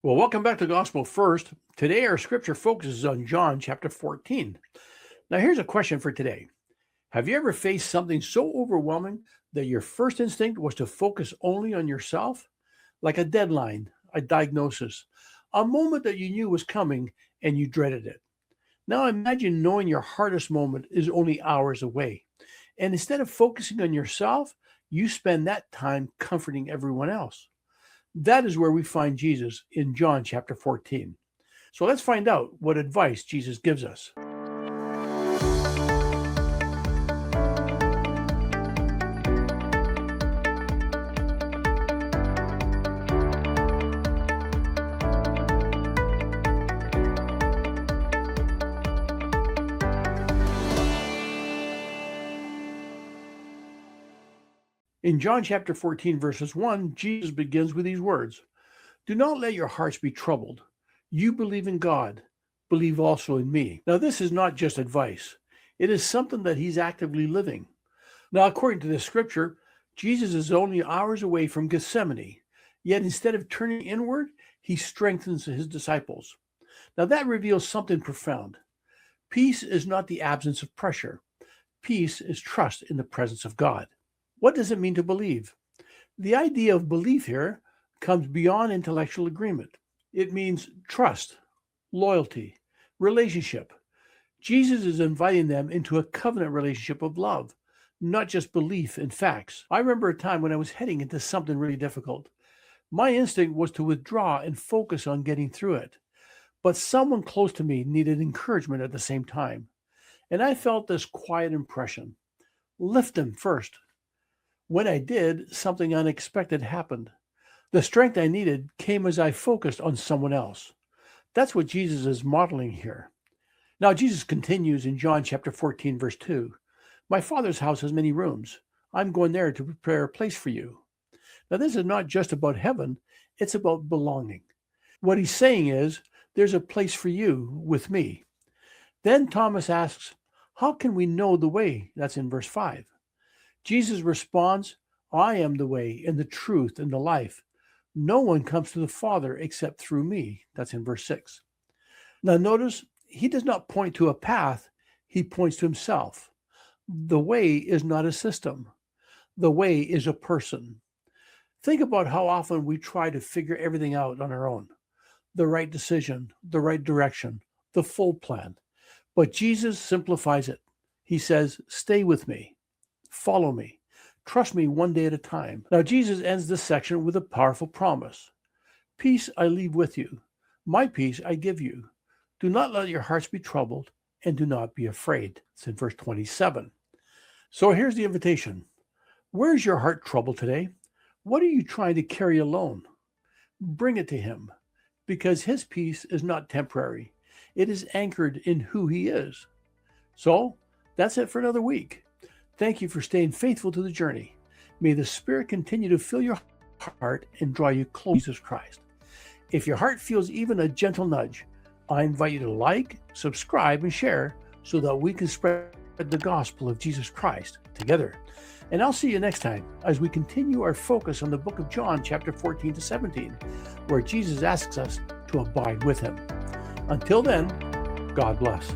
Well, welcome back to Gospel First. Today, our scripture focuses on John chapter 14. Now, here's a question for today. Have you ever faced something so overwhelming that your first instinct was to focus only on yourself? Like a deadline, a diagnosis, a moment that you knew was coming and you dreaded it. Now, imagine knowing your hardest moment is only hours away. And instead of focusing on yourself, you spend that time comforting everyone else. That is where we find Jesus in John chapter 14. So let's find out what advice Jesus gives us. In John chapter 14, verses 1, Jesus begins with these words: "Do not let your hearts be troubled. You believe in God, believe also in me." Now, this is not just advice. It is something that he's actively living. Now, according to this scripture, Jesus is only hours away from Gethsemane, yet instead of turning inward, he strengthens his disciples. Now, that reveals something profound. Peace is not the absence of pressure. Peace is trust in the presence of God. What does it mean to believe? The idea of belief here comes beyond intellectual agreement. It means trust, loyalty, relationship. Jesus is inviting them into a covenant relationship of love, not just belief in facts. I remember a time when I was heading into something really difficult. My instinct was to withdraw and focus on getting through it. But someone close to me needed encouragement at the same time. And I felt this quiet impression: lift them first. When I did, something unexpected happened. The strength I needed came as I focused on someone else. That's what Jesus is modeling here. Now, Jesus continues in John chapter 14, verse 2. "My Father's house has many rooms. I'm going there to prepare a place for you." Now, this is not just about heaven, it's about belonging. What he's saying is, there's a place for you with me. Then Thomas asks, "How can we know the way?" That's in verse 5. Jesus responds, "I am the way and the truth and the life. No one comes to the Father except through me." That's in verse 6. Now notice, he does not point to a path, he points to himself. The way is not a system. The way is a person. Think about how often we try to figure everything out on our own. The right decision, the right direction, the full plan. But Jesus simplifies it. He says, "Stay with me. Follow me. Trust me one day at a time." Now, Jesus ends this section with a powerful promise. "Peace I leave with you. My peace I give you. Do not let your hearts be troubled, and do not be afraid." It's in verse 27. So here's the invitation. Where's your heart troubled today? What are you trying to carry alone? Bring it to him, because his peace is not temporary. It is anchored in who he is. So that's it for another week. Thank you for staying faithful to the journey. May the Spirit continue to fill your heart and draw you close to Jesus Christ. If your heart feels even a gentle nudge, I invite you to like, subscribe, and share so that we can spread the gospel of Jesus Christ together. And I'll see you next time as we continue our focus on the book of John, chapter 14 to 17, where Jesus asks us to abide with him. Until then, God bless.